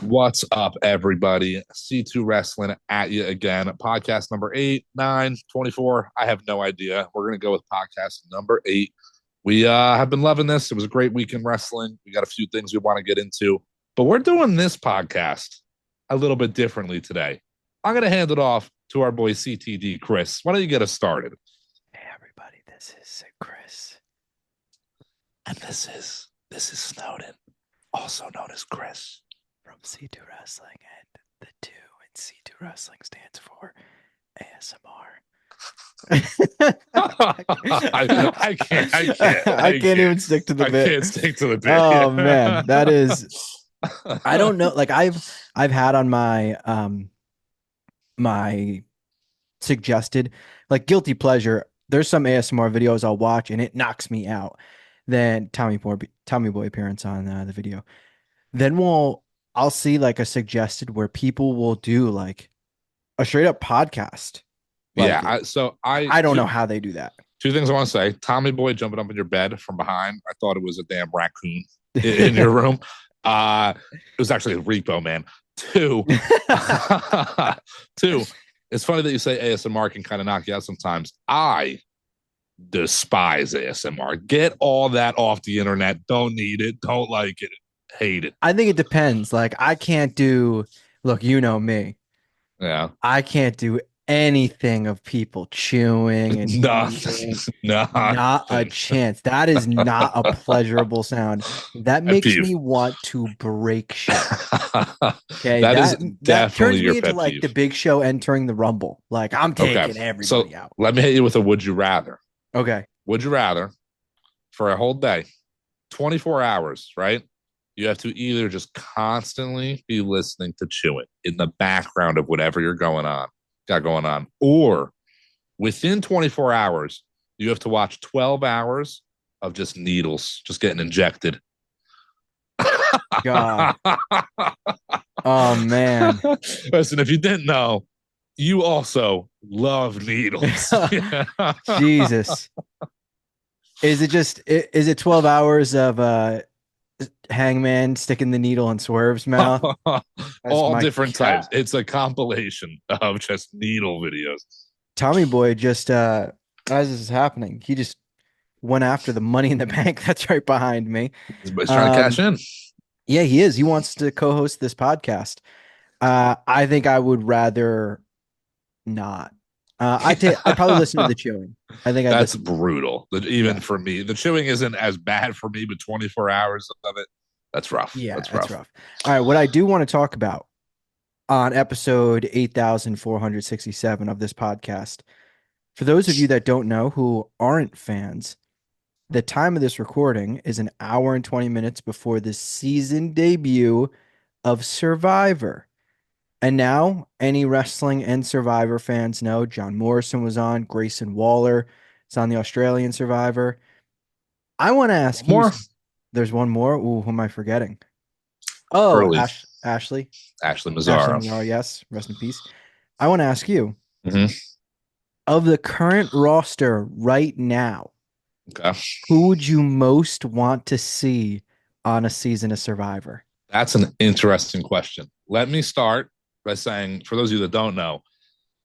What's up, everybody? C2 Wrestling at you again. Podcast number 8, 9, 24. I have no idea. We're going to go with podcast number 8. We have been loving this. It was a great week in wrestling. We got a few things we want to get into, but we're doing this podcast a little bit differently today. I'm going to hand it off to our boy CTD Chris. Why don't you get us started? Hey everybody, this is Chris. And this is Snowden, also known as Chris. From C2 Wrestling, and the 2 in C2 Wrestling stands for ASMR. I can't even stick to the bit. I can't stick to the bit. Oh man, that is. I don't know. Like I've had on my my suggested like guilty pleasure. There's some ASMR videos I'll watch and it knocks me out. Then Tommy Boy appearance on the video. Then I'll see like a suggested where people will do like a straight up podcast. Like, yeah. I don't know how they do that. Two things I want to say. Tommy Boy jumping up in your bed from behind. I thought it was a damn raccoon in your room. It was actually a repo, man. Two, it's funny that you say ASMR can kind of knock you out sometimes. I despise ASMR. Get all that off the internet. Don't need it. Don't like it. Hate it. I think it depends. Like I can't do, look, you know me. Yeah. I can't do anything of people chewing and nothing. Not a chance. That is not a pleasurable sound. That makes me want to break shit. Okay. That turns me into like the Big Show entering the Rumble. Like I'm taking everybody out. Let me hit you with a would you rather. Okay. Would you rather for a whole day, 24 hours, right? You have to either just constantly be listening to chewing in the background of whatever you're got going on, or within 24 hours, you have to watch 12 hours of just needles just getting injected. God. Oh, man. Listen, if you didn't know, you also love needles. Jesus. Is it 12 hours of Hangman sticking the needle in Swerve's mouth? All different types. It's a compilation of just needle videos. Tommy Boy just as this is happening, he just went after the Money in the Bank that's right behind me. He's trying to cash in. Yeah, he is. He wants to co-host this podcast. I think I would rather not. I probably listen to the chewing. I think that's brutal. Even for me, the chewing isn't as bad for me, but 24 hours of it, that's rough. Yeah, that's rough. All right, what I do want to talk about on episode 8,467 of this podcast, for those of you that don't know who aren't fans, the time of this recording is an hour and 20 minutes before the season debut of Survivor. And now, any wrestling and Survivor fans know John Morrison was on, Grayson Waller is on the Australian Survivor. I want to ask you. There's one more. Ooh, who am I forgetting? Oh, Ashley. Ashley Mazzaro. Yes, rest in peace. I want to ask you, of the current roster right now, who would you most want to see on a season of Survivor? That's an interesting question. Let me start by saying, for those of you that don't know,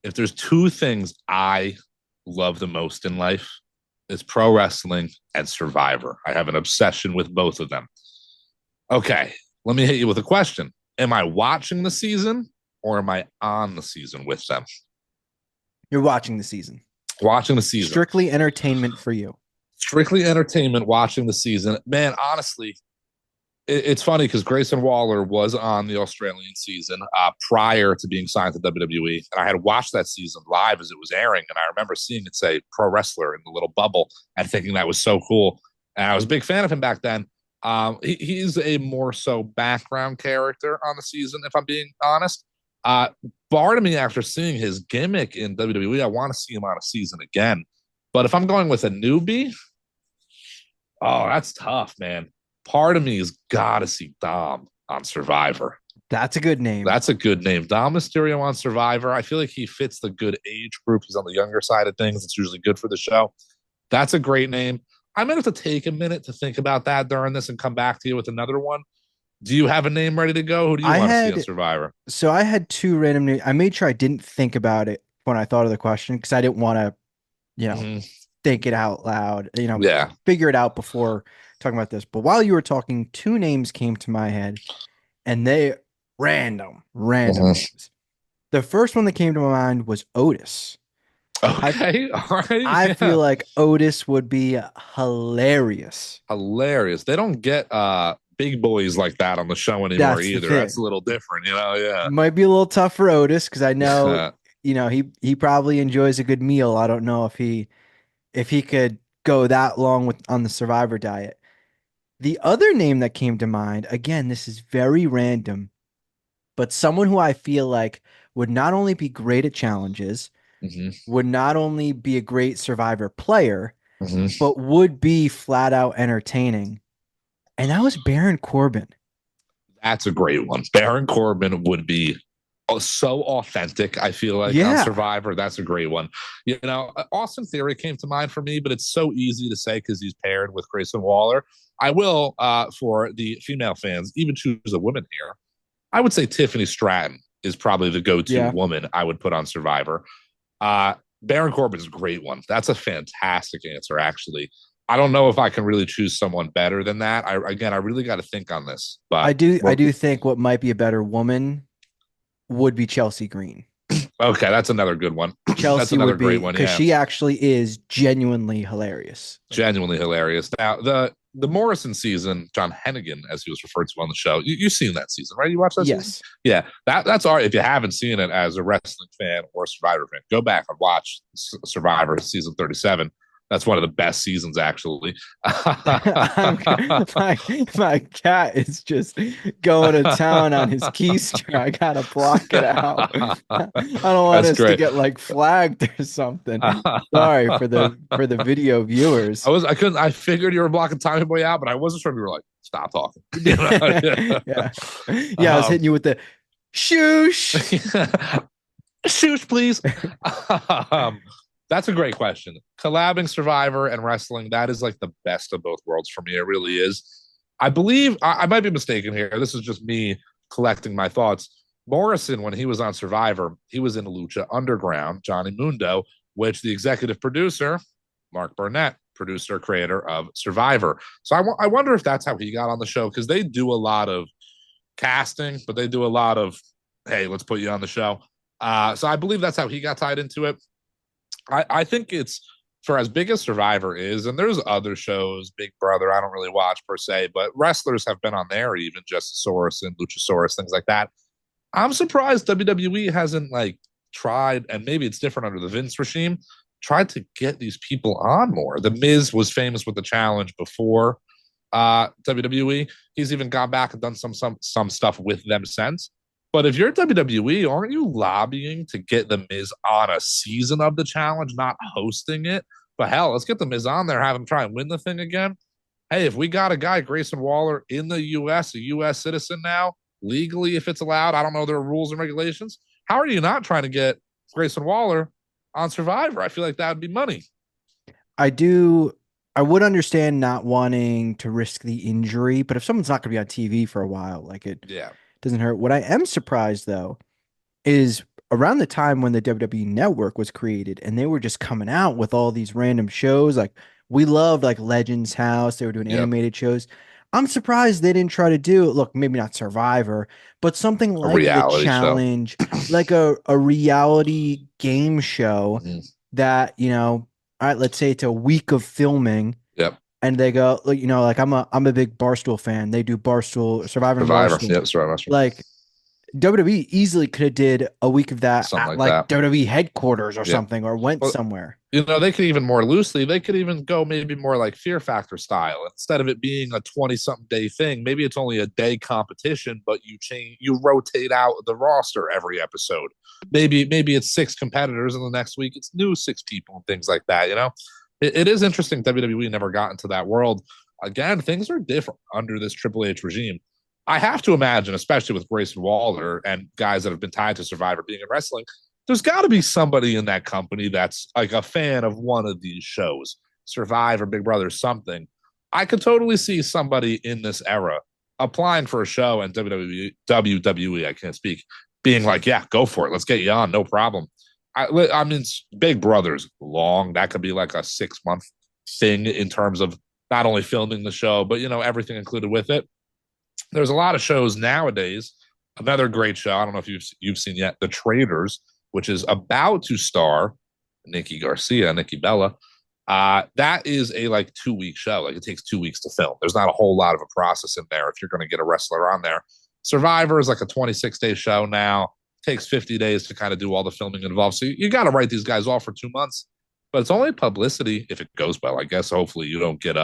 if there's two things I love the most in life, it's pro wrestling and Survivor. I have an obsession with both of them. Okay, let me hit you with a question. Am I watching the season or am I on the season with them? You're watching the season. Watching the season. Strictly entertainment for you. Strictly entertainment, watching the season. Man, honestly, it's funny because Grayson Waller was on the Australian season prior to being signed to WWE. And I had watched that season live as it was airing. And I remember seeing it say pro wrestler in the little bubble and thinking that was so cool. And I was a big fan of him back then. He's a more so background character on the season, if I'm being honest. Part of me, after seeing his gimmick in WWE, I want to see him on a season again. But if I'm going with a newbie, oh, that's tough, man. Part of me has got to see Dom on Survivor. That's a good name. That's a good name. Dom Mysterio on Survivor. I feel like he fits the good age group. He's on the younger side of things. It's usually good for the show. That's a great name. I'm going to have to take a minute to think about that during this and come back to you with another one. Do you have a name ready to go? Who do you I want to see on had Survivor? so I had two random names. I made sure I didn't think about it when I thought of the question because I didn't want to, you know, Hmm. think it out loud, Yeah. figure it out before talking about this. But while you were talking, two names came to my head and they random Hmm. names. The first one that came to my mind was Otis. I Okay. All right. I feel Yeah. like Otis would be hilarious. Hilarious. They don't get big boys like that on the show anymore That's the either. That's a thing. little different, you know? Yeah. Might be a little tough for Otis because I know, Yeah. he probably enjoys a good meal. I don't know if he could go that long with on the Survivor diet. The other name that came to mind, again, this is very random, but someone who I feel like would not only be great at challenges, Hmm. would not only be a great Survivor player, Hmm. but would be flat out entertaining. And that was Baron Corbin. That's a great one. Baron Corbin would be so authentic, I feel like, on Yeah. Survivor. That's a great one. You know, Austin Theory came to mind for me, but it's so easy to say because he's paired with Grayson Waller. I will, for the female fans, even choose a woman here. I would say Tiffany Stratton is probably the go-to Yeah. woman I would put on Survivor. Uh, Baron Corbin is a great one. That's a fantastic answer, actually. I don't know if I can really choose someone better than that. I really got to think on this, but I well, do think what might be a better woman would be Chelsea Green. okay, that's another good one. That's Chelsea another would great be one. because Yeah, she actually is genuinely hilarious. Like, genuinely hilarious. Now the Morrison season, John Hennigan, as he was referred to on the show, you've seen that season, right? You watched that season? yes. Yeah, that's all right. If you haven't seen it as a wrestling fan or a Survivor fan, go back and watch Survivor season 37. That's one of the best seasons, actually. my my cat is just going to town on his keister. I gotta block it out. I don't want That's us to great. get like flagged or something. Sorry for the video viewers. I couldn't. I figured you were blocking Tommy Boy out, but I wasn't sure if you were like, stop talking. You know? Yeah. Yeah, I was um, hitting you with the shoosh. Shoes, please. um, that's a great question. Collabing Survivor and wrestling, that is like the best of both worlds for me. It really is. I believe I might be mistaken here. This is just me collecting my thoughts. Morrison, when he was on Survivor, he was in Lucha Underground, Johnny Mundo, which the executive producer, Mark Burnett, producer, creator of Survivor. So I wonder if that's how he got on the show because they do a lot of casting, but they do a lot of, hey, let's put you on the show. So I believe that's how he got tied into it. I think it's for as big as Survivor is, and there's other shows, Big Brother, I don't really watch per se, but wrestlers have been on there, even Justicesaurus and Luchasaurus, things like that. I'm surprised WWE hasn't like tried, and maybe it's different under the Vince regime, tried to get these people on more. The Miz was famous with the challenge before WWE. He's even gone back and done some stuff with them since. But if you're WWE, aren't you lobbying to get the Miz on a season of the challenge, not hosting it? But hell, let's get the Miz on there, have him try and win the thing again. Hey, if we got a guy, Grayson Waller, in the U.S., a U.S. citizen now, legally, if it's allowed, I don't know their rules and regulations. How are you not trying to get Grayson Waller on Survivor? I feel like that would be money. I do. I would understand not wanting to risk the injury, but if someone's not going to be on TV for a while, like it Yeah. doesn't hurt. What I am surprised though is around the time when the WWE Network was created and they were just coming out with all these random shows. Like we loved like Legends House. They were doing Yep. animated shows. I'm surprised they didn't try to do, look, maybe not Survivor, but something A like The reality show. Challenge, like a reality game show Mm-hmm. that, all right, let's say it's a week of filming Yep. and they go, like, like I'm a big Barstool fan. They do Barstool, Survivor and Survivor. Barstool. Yep. Survivor. Like WWE easily could have did a week of that Something at like like that. WWE headquarters or Yeah. something, or went Well, somewhere. they could even more loosely, they could even go maybe more like Fear Factor style. Instead of it being a 20 something day thing, maybe it's only a day competition, but you rotate out the roster every episode. Maybe it's six competitors, and the next week it's new six people and things like that. It is interesting. WWE never got into that world. Again, things are different under this Triple H regime. I have to imagine, especially with Grayson Waller and guys that have been tied to Survivor being in wrestling, there's got to be somebody in that company that's like a fan of one of these shows, Survivor, Big Brother, something. I could totally see somebody in this era applying for a show and WWE, I can't speak, being like, yeah, go for it. Let's get you on. No problem. I mean, Big Brother's long. That could be like a 6 month thing in terms of not only filming the show, but, everything included with it. There's a lot of shows nowadays. Another great show. I don't know if you've seen yet, The Traders, which is about to star Nikki Bella. That is a like 2 week show. Like it takes 2 weeks to film. There's not a whole lot of a process in there if you're going to get a wrestler on there. Survivor is like a 26-day show now. Takes 50 days to kind of do all the filming involved. So you got to write these guys off for 2 months, but it's only publicity if it goes well. I guess hopefully you don't get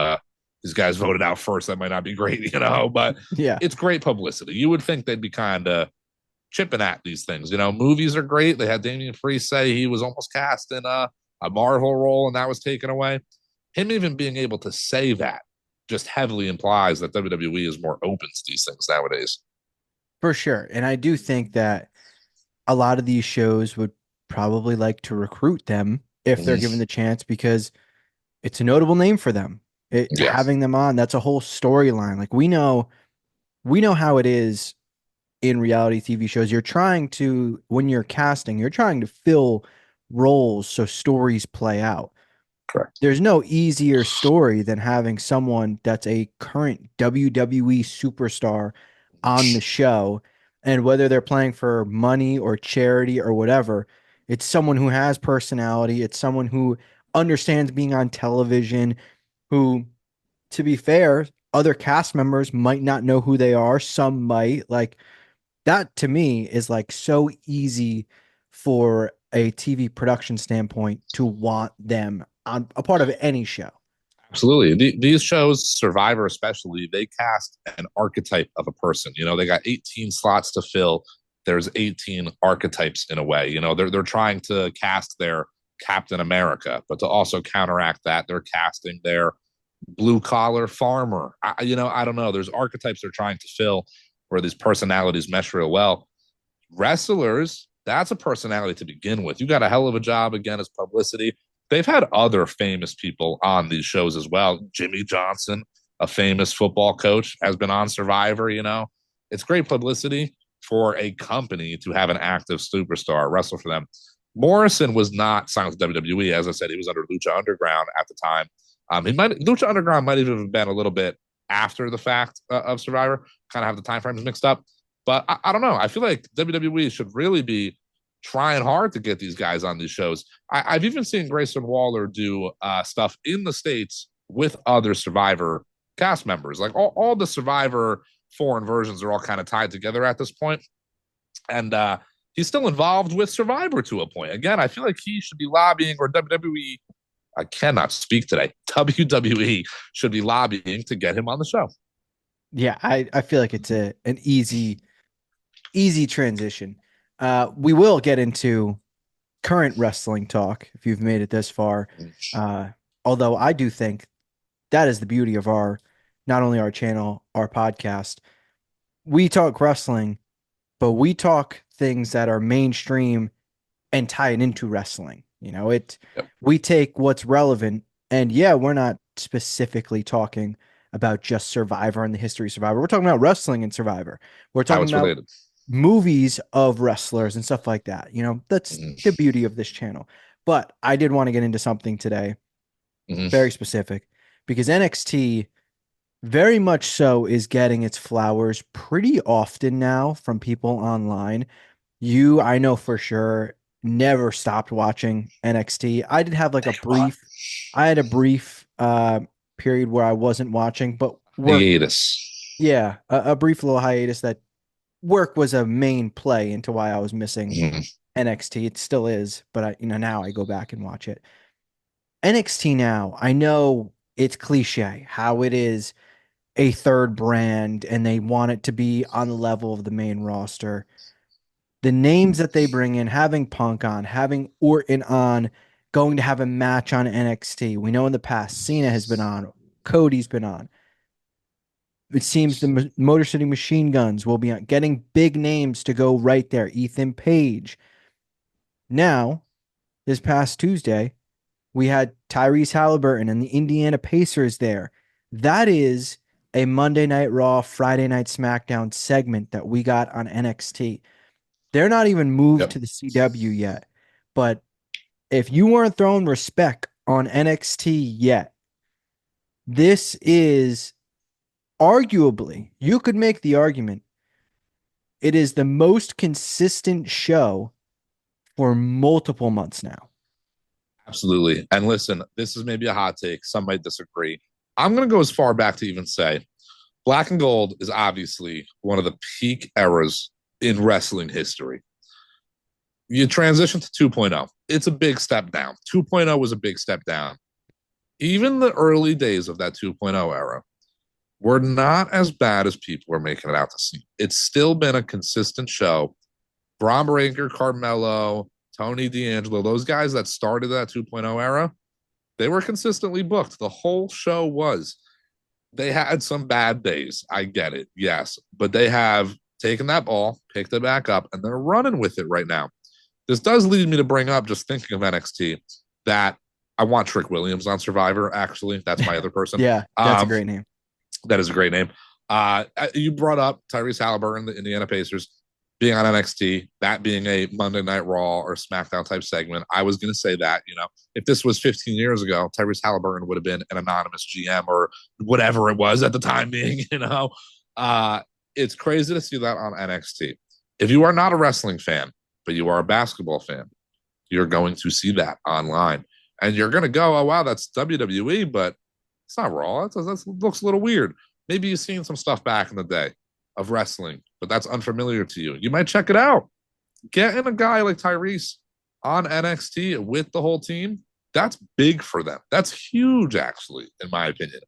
these guys voted out first. That might not be great, but Yeah, it's great publicity. You would think they'd be kind of chipping at these things. Movies are great. They had Damian Priest say he was almost cast in a Marvel role and that was taken away. Him even being able to say that just heavily implies that WWE is more open to these things nowadays. for sure. And I do think that a lot of these shows would probably like to recruit them if they're given the chance because it's a notable name for them. Yes, Having them on, that's a whole storyline. Like we know how it is in reality TV shows. You're trying to, when you're casting, you're trying to fill roles so stories play out. correct. There's no easier story than having someone that's a current WWE superstar on the show. And whether they're playing for money or charity or whatever, it's someone who has personality. It's someone who understands being on television, who, to be fair, other cast members might not know who they are. Some might. Like, that to me is like so easy for a TV production standpoint to want them on a part of any show. Absolutely. These shows, Survivor especially, they cast an archetype of a person. They got 18 slots to fill. There's 18 archetypes in a way. They're trying to cast their Captain America, but to also counteract that, they're casting their blue collar farmer. I don't know. There's archetypes they're trying to fill where these personalities mesh real well. Wrestlers, that's a personality to begin with. You got a hell of a job again as publicity. They've had other famous people on these shows as well. Jimmy Johnson, a famous football coach, has been on Survivor. It's great publicity for a company to have an active superstar wrestle for them. Morrison was not signed with WWE. As I said, he was under Lucha Underground at the time. Lucha Underground might even have been a little bit after the fact of Survivor, kind of have the time frames mixed up. But I don't know. I feel like WWE should really be trying hard to get these guys on these shows. I've even seen Grayson Waller do stuff in the States with other Survivor cast members. Like all the Survivor foreign versions are all kind of tied together at this point. And he's still involved with Survivor to a point. Again, I feel like he should be lobbying, or WWE, I cannot speak today, WWE should be lobbying to get him on the show. Yeah, I feel like it's an easy transition. We will get into current wrestling talk if you've made it this far. Although I do think that is the beauty of not only our channel, our podcast. We talk wrestling, but we talk things that are mainstream and tie it into wrestling. Yep. We take what's relevant, and yeah, we're not specifically talking about just Survivor and the history of Survivor. We're talking about wrestling and Survivor. We're How talking it's about related. movies of wrestlers and stuff like that. That's the beauty of this channel. But I did want to get into something today, very specific, because NXT very much so is getting its flowers pretty often now from people online. I know for sure, never stopped watching NXT. I had a brief period where I wasn't watching, but work, Hiatus. yeah, a brief little hiatus that work was a main play into why I was missing NXT. It still is, but now I go back and watch it. NXT now, I know it's cliche how it is a third brand and they want it to be on the level of the main roster. The names that they bring in, having Punk on, having Orton on, going to have a match on NXT. We know in the past, Cena has been on, Cody's been on. It seems the Motor City Machine Guns will be on, getting big names to go right there. Ethan Page. Now, this past Tuesday, we had Tyrese Halliburton and the Indiana Pacers there. That is a Monday Night Raw, Friday Night SmackDown segment that we got on NXT. They're not even moved Yep. to the CW yet. But if you weren't throwing respect on NXT yet, this is arguably, you could make the argument, it is the most consistent show for multiple months now. Absolutely. And listen, this is maybe a hot take. Some might disagree. I'm going to go as far back to even say Black and Gold is obviously one of the peak eras in wrestling history. You transition to 2.0. It's a big step down. 2.0 was a big step down. Even the early days of that 2.0 era were not as bad as people were making it out to see. It's still been a consistent show. Braun Breaker, Carmelo, Tony D'Angelo, those guys that started that 2.0 era, they were consistently booked. The whole show was. They had some bad days. I get it. Yes. But they have taken that ball, picked it back up, and they're running with it right now. This does lead me to bring up, just thinking of NXT, that I want Trick Williams on Survivor, actually. That's my other person. Yeah, that's a great name. That is a great name. You brought up Tyrese Halliburton, the Indiana Pacers, being on NXT, that being a Monday Night Raw or SmackDown type segment. I was going to say that, if this was 15 years ago, Tyrese Halliburton would have been an anonymous GM or whatever it was at the time being, It's crazy to see that on NXT. If you are not a wrestling fan, but you are a basketball fan, you're going to see that online. And you're going to go, oh, wow, that's WWE, but it's not Raw. That looks a little weird. Maybe you've seen some stuff back in the day of wrestling, but that's unfamiliar to you. You might check it out. Getting a guy like Tyrese on NXT with the whole team, that's big for them. That's huge, actually, in my opinion.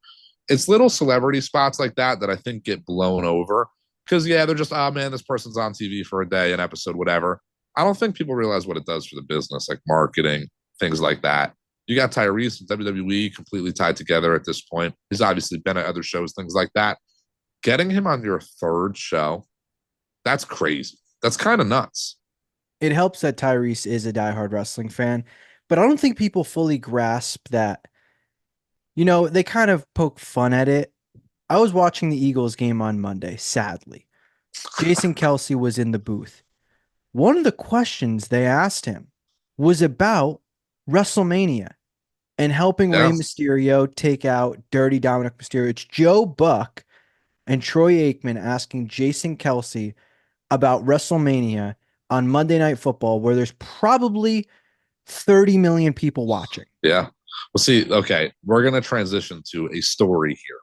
It's little celebrity spots like that I think get blown over because, yeah, they're just, oh, man, this person's on TV for a day, an episode, whatever. I don't think people realize what it does for the business, like marketing, things like that. You got Tyrese and WWE completely tied together at this point. He's obviously been at other shows, things like that. Getting him on your third show, that's crazy. That's kind of nuts. It helps that Tyrese is a diehard wrestling fan, but I don't think people fully grasp that. They kind of poke fun at it. I was watching the Eagles game on Monday, sadly. Jason Kelsey was in the booth. One of the questions they asked him was about WrestleMania and helping Rey Mysterio take out Dirty Dominic Mysterio. It's Joe Buck and Troy Aikman asking Jason Kelsey about WrestleMania on Monday Night Football, where there's probably 30 million people watching. Yeah. Well, see, okay, we're going to transition to a story here.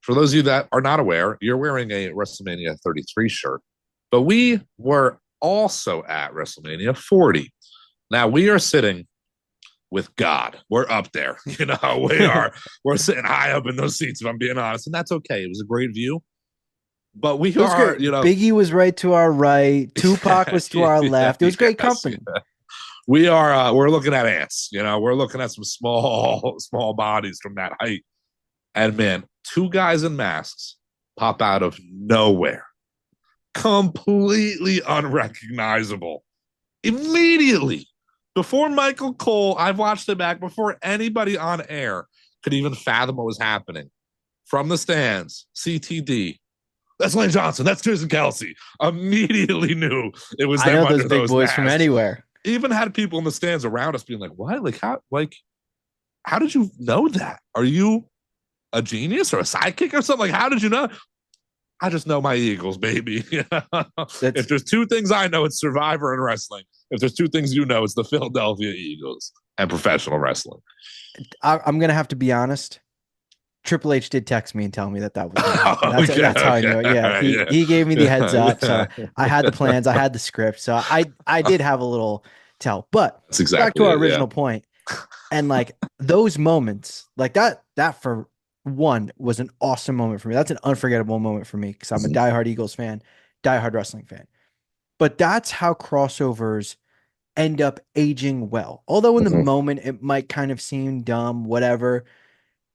For those of you that are not aware, you're wearing a WrestleMania 33 shirt, but we were also at WrestleMania 40. Now we are sitting with God. We're up there, we're sitting high up in those seats, if I'm being honest, and that's okay. It was a great view, but we are, Biggie was right to our right. Tupac was to our left. It was great company. Yeah. We are, we're looking at ants, we're looking at some small bodies from that height. And man, two guys in masks pop out of nowhere. Completely unrecognizable. Immediately. Before Michael Cole, I've watched it back before anybody on air could even fathom what was happening. From the stands, CTD. That's Lane Johnson. That's Jason Kelsey. Immediately knew it was them. I know those big boys masks. From anywhere. Even had people in the stands around us being like, what? How did you know that? Are you a genius or a sidekick or something? How did you know? I just know my Eagles, baby. If there's two things I know, it's Survivor and wrestling. If there's two things it's the Philadelphia Eagles and professional wrestling. I'm going to have to be honest. Triple H did text me and tell me that was that's how I knew it. Yeah, he gave me the heads up. So I had the plans. I had the script. So I did have a little tell. But that's exactly back to our original point. And those moments, that for one was an awesome moment for me. That's an unforgettable moment for me because I'm a diehard Eagles fan, diehard wrestling fan. But that's how crossovers end up aging well. Although in the moment it might kind of seem dumb, whatever.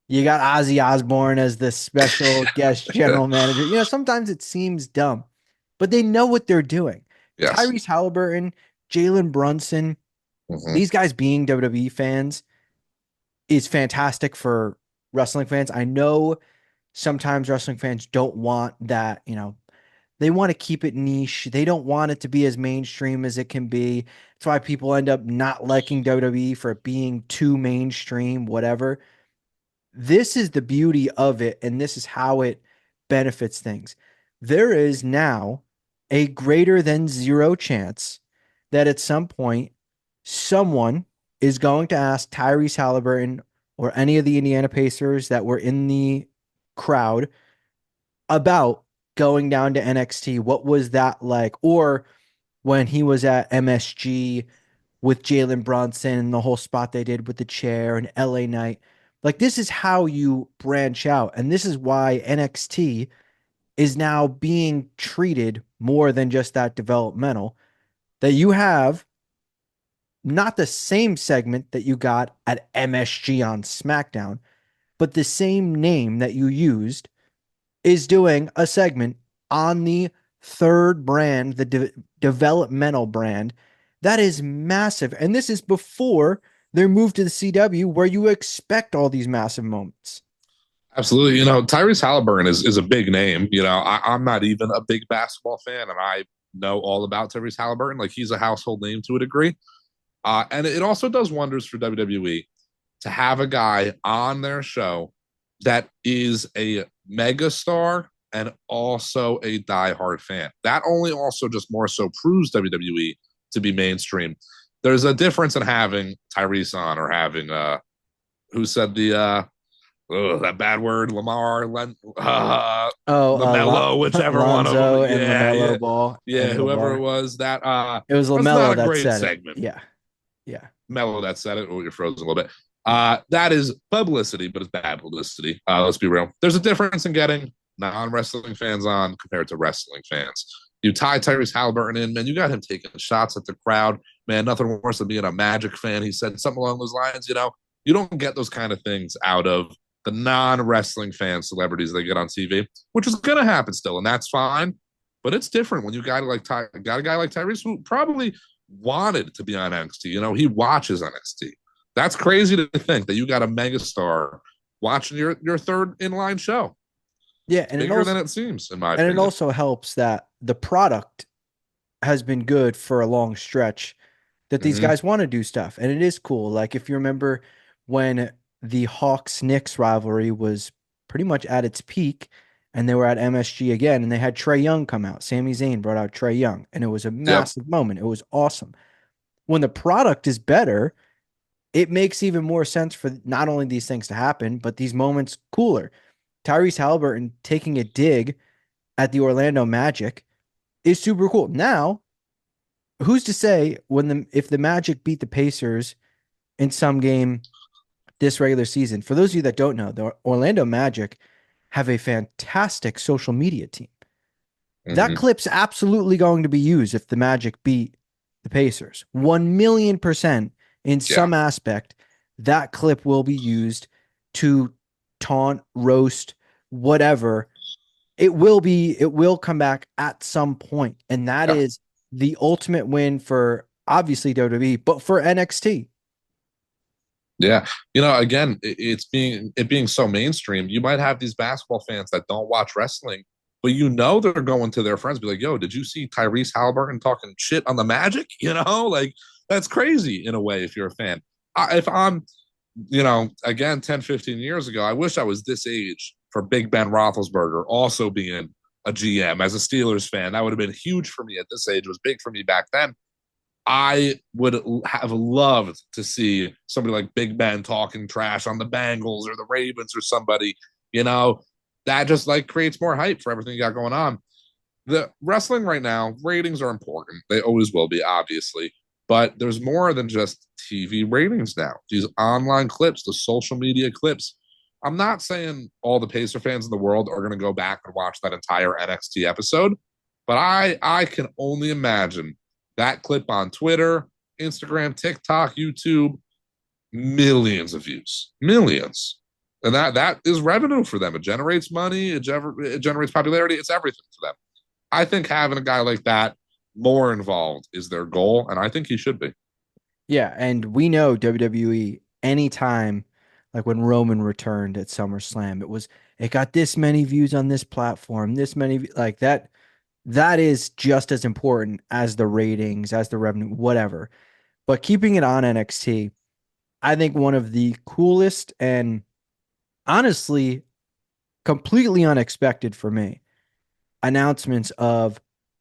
You got Ozzy Osbourne as the special guest general manager. Sometimes it seems dumb, but they know what they're doing. Yes. Tyrese Halliburton, Jalen Brunson, these guys being WWE fans is fantastic for wrestling fans. I know sometimes wrestling fans don't want that, they want to keep it niche. They don't want it to be as mainstream as it can be. That's why people end up not liking WWE for it being too mainstream, whatever. This is the beauty of it, and this is how it benefits things. There is now a greater than zero chance that at some point someone is going to ask Tyrese Halliburton or any of the Indiana Pacers that were in the crowd about going down to NXT. What was that like? Or when he was at MSG with Jalen Brunson and the whole spot they did with the chair and LA Knight. Like, this is how you branch out. And this is why NXT is now being treated more than just that developmental, that you have not the same segment that you got at MSG on SmackDown, but the same name that you used is doing a segment on the third brand, the developmental brand. That is massive. And this is before their move to the CW, where you expect all these massive moments. Absolutely. Tyrese Halliburton is a big name. I'm not even a big basketball fan, and I know all about Tyrese Halliburton. Like, he's a household name to a degree. And it also does wonders for WWE to have a guy on their show that is a megastar and also a diehard fan. That only also just more so proves WWE to be mainstream. There's a difference in having Tyrese on or having who said that bad word, LaMelo, whichever one of them. Lonzo and Yeah, LaMelo yeah, Ball yeah. and Whoever LeVar. it was, It was that's not LaMelo a that great said it. segment. Yeah. Yeah. Mello that said it. Oh, you're frozen a little bit. That is publicity, but it's bad publicity. Let's be real. There's a difference in getting non-wrestling fans on compared to wrestling fans. You tie Tyrese Halliburton in, man, you got him taking shots at the crowd. Man, nothing worse than being a Magic fan. He said something along those lines. You don't get those kind of things out of the non-wrestling fan celebrities they get on TV, which is going to happen still, and that's fine. But it's different when you got a guy like Tyrese who probably wanted to be on NXT. He watches NXT. That's crazy to think that you got a megastar watching your third inline show. Yeah, It's bigger than it seems, in my and it opinion. also helps that the product has been good for a long stretch, that these Mm-hmm. guys want to do stuff. And it is cool. Like, if you remember when the Hawks Knicks rivalry was pretty much at its peak and they were at MSG again and they had Trae Young come out. Sami Zayn brought out Trae Young and it was a Yep. massive moment. It was awesome. When the product is better, it makes even more sense for not only these things to happen, but these moments cooler. Tyrese Halliburton taking a dig at the Orlando Magic is super cool. Now, who's to say if the Magic beat the Pacers in some game this regular season? For those of you that don't know, the Orlando Magic have a fantastic social media team. That Mm-hmm. clip's absolutely going to be used if the Magic beat the Pacers. 1,000,000% in Yeah. some aspect, that clip will be used to taunt, roast, whatever. It will come back at some point. And that Yeah. is the ultimate win for obviously WWE, but for NXT. Yeah. Again, it being so mainstream, you might have these basketball fans that don't watch wrestling, but they're going to their friends, be like, yo, did you see Tyrese Halliburton talking shit on the Magic? Like, that's crazy in a way if you're a fan. If I'm, again, 10, 15 years ago, I wish I was this age for Big Ben Roethlisberger also being a GM as a Steelers fan. That would have been huge for me at this age. It was big for me back then. I would have loved to see somebody like Big Ben talking trash on the Bengals or the Ravens or somebody, that just like creates more hype for everything you got going on. The wrestling right now, ratings are important. They always will be, obviously, but there's more than just TV ratings now. These online clips, the social media clips. I'm not saying all the Pacer fans in the world are going to go back and watch that entire NXT episode, but I can only imagine that clip on Twitter, Instagram, TikTok, YouTube, millions of views, millions. And that is revenue for them. It generates money. It generates popularity. It's everything for them. I think having a guy like that more involved is their goal, and I think he should be. Yeah, and we know WWE anytime, like when Roman returned at SummerSlam, it was it got this many views on this platform, this many like that. That is just as important as the ratings, as the revenue, whatever. But keeping it on NXT, I think one of the coolest and honestly completely unexpected for me announcements of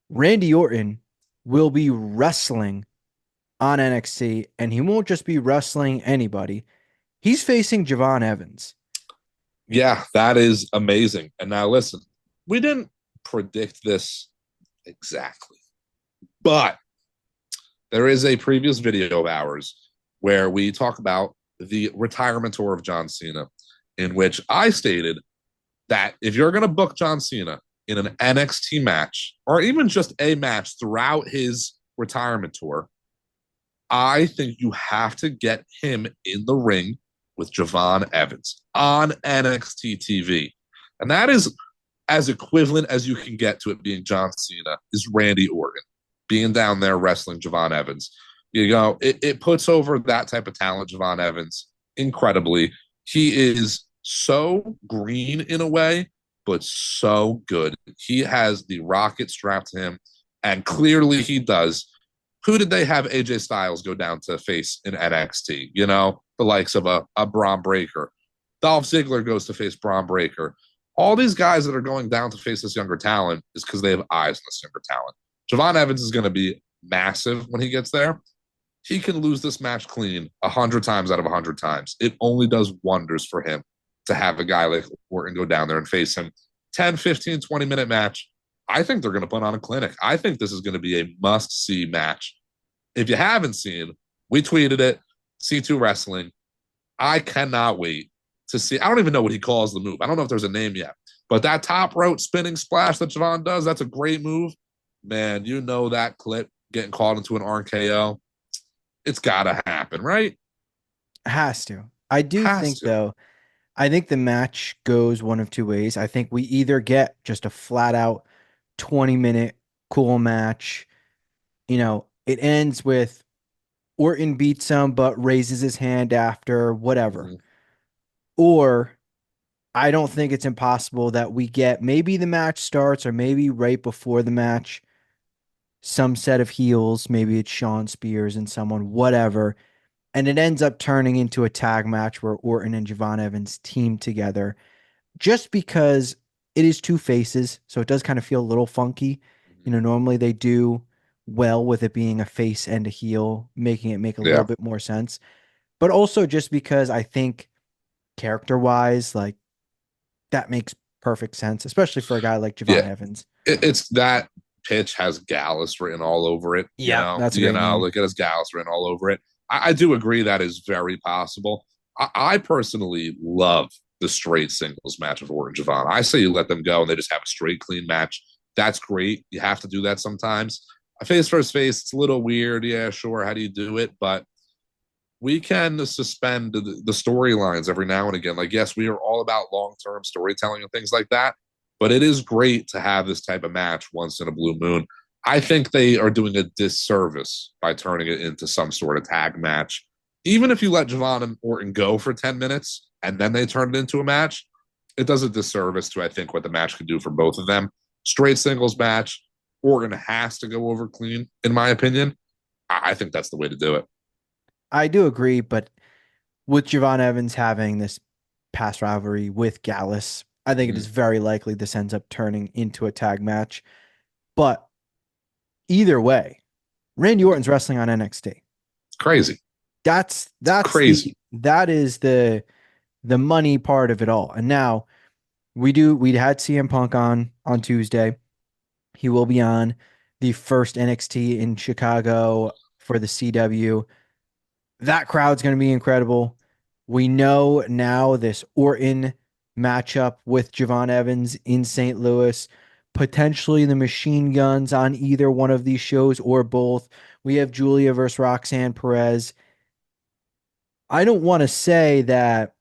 Randy Orton will be wrestling on NXT, and he won't just be wrestling anybody. He's facing Javon Evans. Yeah, that is amazing. And now listen, we didn't predict this exactly, but there is a previous video of ours where we talk about the retirement tour of John Cena, in which I stated that if you're going to book John Cena in an NXT match or even just a match throughout his retirement tour, I think you have to get him in the ring with Javon Evans on NXT TV. And that is as equivalent as you can get to it being John Cena is Randy Orton being down there wrestling Javon Evans. You know, it puts over that type of talent, Javon Evans, incredibly. He is so green in a way, but so good. He has the rocket strapped to him, and clearly he does. Who did they have AJ Styles go down to face in NXT? You know, the likes of a Braun Breaker. Dolph Ziggler goes to face Braun Breaker. All these guys that are going down to face this younger talent is because they have eyes on this younger talent. Javon Evans is going to be massive when he gets there. He can lose this match clean 100 times out of 100 times. It only does wonders for him to have a guy like Orton go down there and face him. 10, 15, 20-minute match. I think they're going to put on a clinic. I think this is going to be a must-see match. If you haven't seen, we tweeted it, C2Wrestling. I cannot wait to see. I don't even know what he calls the move. I don't know if there's a name yet. But that top rope spinning splash that Javon does, that's a great move. Man, you know that clip getting caught into an RKO. It's got to happen, right? Has to. I do Has think, to. though, I think the match goes one of two ways. I think we either get just a flat out 20-minute cool match. You know, it ends with Orton beats him, but raises his hand after, whatever. Mm-hmm. Or I don't think it's impossible that we get maybe the match starts or maybe right before the match, some set of heels. Maybe it's Sean Spears and someone, whatever. And it ends up turning into a tag match where Orton and Javon Evans team together just because it is two faces. So it does kind of feel a little funky. You know, normally they do well with it being a face and a heel, making it make a little Yeah. bit more sense. But also just because I think character wise, like that makes perfect sense, especially for a guy like Javon Yeah. Evans. It's that pitch has Gallus written all over it. Yeah, that's a great name. Look at his Gallus written all over it. I do agree that is very possible. I personally love the straight singles match of Orton and Javon. I say you let them go and they just have a straight, clean match. That's great. You have to do that sometimes. A face versus face, it's a little weird. Yeah, sure. How do you do it? But we can suspend the storylines every now and again. Like, yes, we are all about long-term storytelling and things like that, but it is great to have this type of match once in a blue moon. I think they are doing a disservice by turning it into some sort of tag match. Even if you let Javon and Orton go for 10 minutes and then they turn it into a match, it does a disservice to, I think, what the match could do for both of them. Straight singles match, Orton has to go over clean, in my opinion. I think that's the way to do it. I do agree, but with Javon Evans having this past rivalry with Gallus, I think it is Mm-hmm. very likely this ends up turning into a tag match. But either way, Randy Orton's wrestling on NXT. Crazy. That's It's that's the crazy. that is the money part of it all. And now we had CM Punk on Tuesday. He will be on the first NXT in Chicago for the CW. That crowd's going to be incredible. We know now this Orton matchup with Javon Evans in St. Louis, potentially the machine guns on either one of these shows or both. We have Julia versus Roxanne Perez. I don't want to say that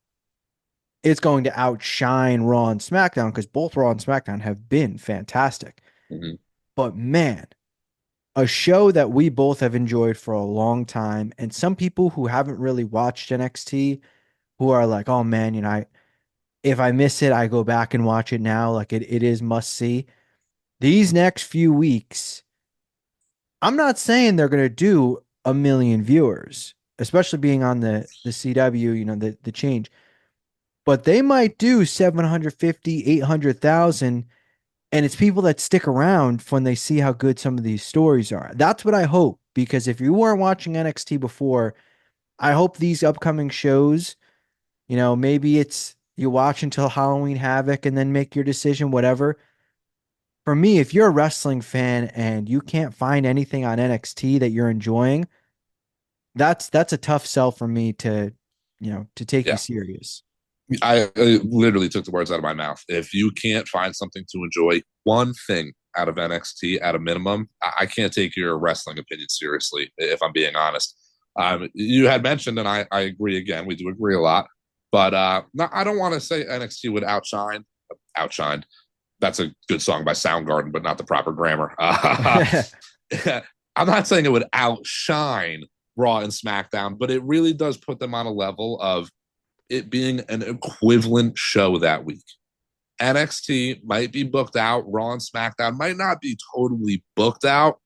it's going to outshine Raw and SmackDown because both Raw and SmackDown have been fantastic. Mm-hmm. But man, a show that we both have enjoyed for a long time, and some people who haven't really watched NXT who are like, oh man, if I miss it, I go back and watch it now. Like it is must see. These next few weeks, I'm not saying they're gonna do a million viewers, especially being on the CW, the change. But they might do 750, 800,000, and it's people that stick around when they see how good some of these stories are. That's what I hope, because if you weren't watching NXT before, I hope these upcoming shows, maybe it's you watch until Halloween Havoc and then make your decision, whatever. For me, if you're a wrestling fan and you can't find anything on NXT that you're enjoying, that's a tough sell for me to take you Yeah. serious. I literally took the words out of my mouth. If you can't find something to enjoy, one thing out of NXT at a minimum, I can't take your wrestling opinion seriously, if I'm being honest. You had mentioned, and I agree again, we do agree a lot, but no, I don't want to say NXT would outshine. That's a good song by Soundgarden, but not the proper grammar. I'm not saying it would outshine Raw and SmackDown, but it really does put them on a level of it being an equivalent show that week. NXT might be booked out. Raw and SmackDown might not be totally booked out.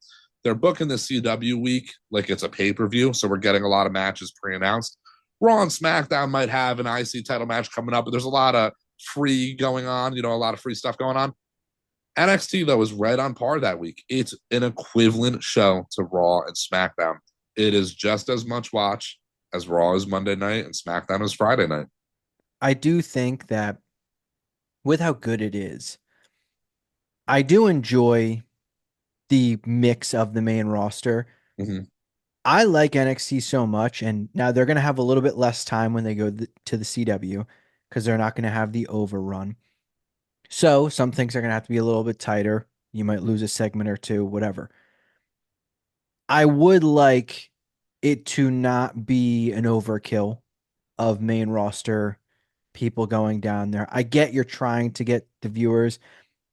They're booking the CW week like it's a pay per view. So we're getting a lot of matches pre announced. Raw and SmackDown might have an IC title match coming up, but there's a lot of free going on, a lot of free stuff going on. NXT, though, is right on par that week. It's an equivalent show to Raw and SmackDown. It is just as much watch as Raw is Monday night and SmackDown is Friday night. I do think that with how good it is, I do enjoy the mix of the main roster. Mm-hmm. I like NXT so much, and now they're going to have a little bit less time when they go to the CW because they're not going to have the overrun. So some things are going to have to be a little bit tighter. You might lose a segment or two, whatever. I would like it to not be an overkill of main roster people going down there. I get you're trying to get the viewers,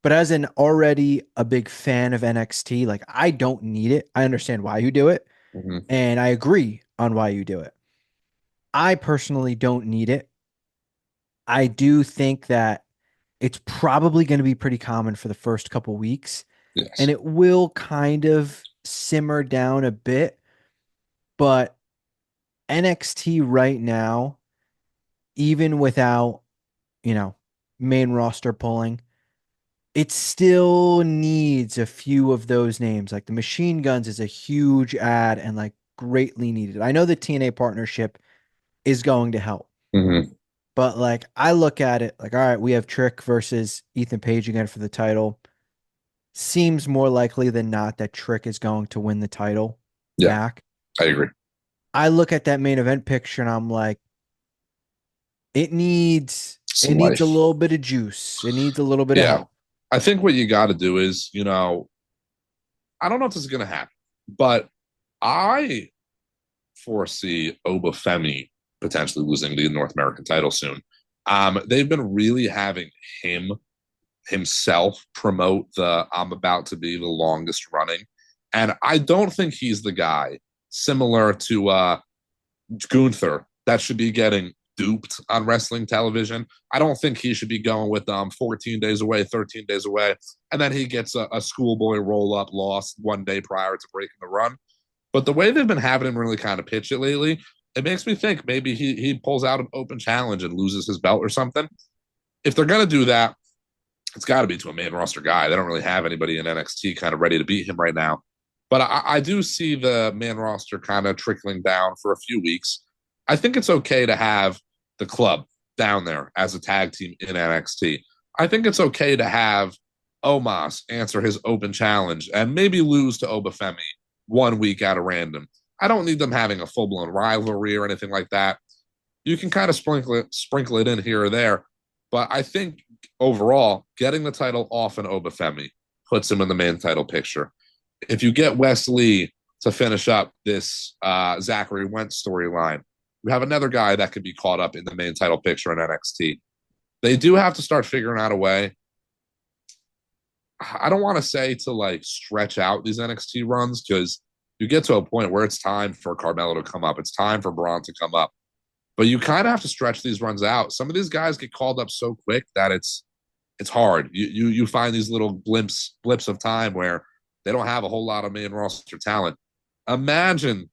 but as an already a big fan of NXT, like I don't need it. I understand why you do it, Mm-hmm. and I agree on why you do it. I personally don't need it. I do think that it's probably going to be pretty common for the first couple weeks, and Yes. it will kind of simmer down a bit, but NXT right now, even without, you know, main roster pulling, it still needs a few of those names. Like the Machine Guns is a huge ad and like greatly needed. I know the TNA partnership is going to help, Mm-hmm. but like I look at it like, all right, we have Trick versus Ethan Page again for the title. Seems more likely than not that Trick is going to win the title Yeah, back. I agree. I look at that main event picture and I'm like, it Some needs a life. little bit of juice. It needs a little bit of Yeah. help. I think what you got to do is, I don't know if this is going to happen, but I foresee Obafemi potentially losing the North American title soon. They've been really having himself promote the I'm about to be the longest running. And I don't think he's the guy similar to Gunther that should be getting duped on wrestling television. I don't think he should be going with 14 days away, 13 days away, and then he gets a schoolboy roll up loss one day prior to breaking the run. But the way they've been having him really kind of pitch it lately, it makes me think maybe he pulls out an open challenge and loses his belt or something. If they're gonna do that, it's got to be to a main roster guy. They don't really have anybody in NXT kind of ready to beat him right now. But I do see the main roster kind of trickling down for a few weeks. I think it's okay to have the club down there as a tag team in NXT. I think it's okay to have Omos answer his open challenge and maybe lose to Obafemi one week out of random. I don't need them having a full blown rivalry or anything like that. You can kind of sprinkle it in here or there. But I think overall, getting the title off an Obafemi puts him in the main title picture. If you get Wes Lee to finish up this Zachary Wentz storyline, you have another guy that could be caught up in the main title picture in NXT. They do have to start figuring out a way. I don't want to say to like stretch out these NXT runs because you get to a point where it's time for Carmelo to come up. It's time for Braun to come up. But you kind of have to stretch these runs out. Some of these guys get called up so quick that it's hard. You find these little blips of time where they don't have a whole lot of main roster talent. Imagine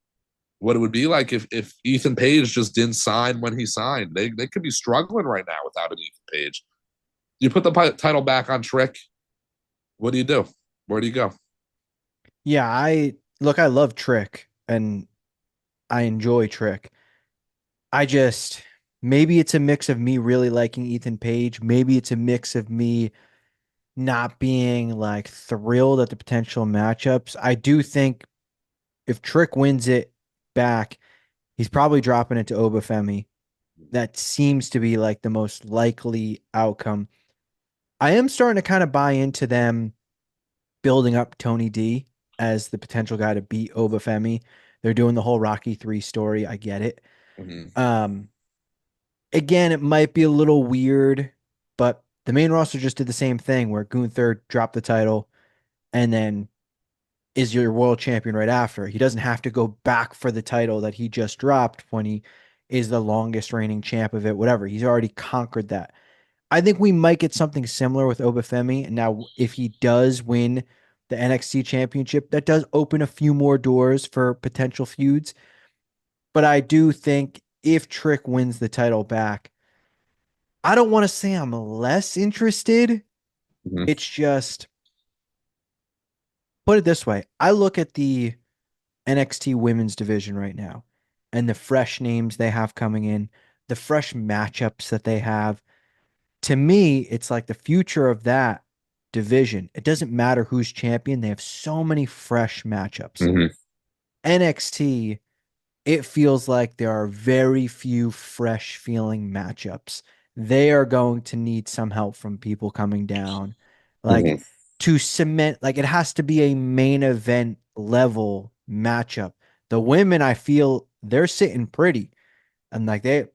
what it would be like if Ethan Page just didn't sign when he signed. They could be struggling right now without an Ethan Page. You put the title back on Trick. What do you do? Where do you go? Yeah, I love Trick and I enjoy Trick. I just maybe it's a mix of me really liking Ethan Page. Maybe it's a mix of me not being like thrilled at the potential matchups. I do think if Trick wins it back, he's probably dropping it to Obafemi. That seems to be like the most likely outcome. I am starting to kind of buy into them building up Tony D as the potential guy to beat Obafemi. They're doing the whole Rocky 3 story. I get it. Mm-hmm. Um, Again, it might be a little weird, but the main roster just did the same thing where Gunther dropped the title and then is your world champion right after. He doesn't have to go back for the title that he just dropped when he is the longest reigning champ of it, whatever. He's already conquered that. I think we might get something similar with Obafemi. And now, if he does win the NXT championship, that does open a few more doors for potential feuds. But I do think if Trick wins the title back, I don't want to say I'm less interested. Mm-hmm. It's just, put it this way. I look at the NXT women's division right now and the fresh names they have coming in, the fresh matchups that they have. To me, it's like the future of that division. It doesn't matter who's champion, they have so many fresh matchups. Mm-hmm. NXT, it feels like there are very few fresh feeling matchups. They are going to need some help from people coming down. Like Mm-hmm. to cement, like it has to be a main event level matchup. The women, I feel they're sitting pretty. And like they've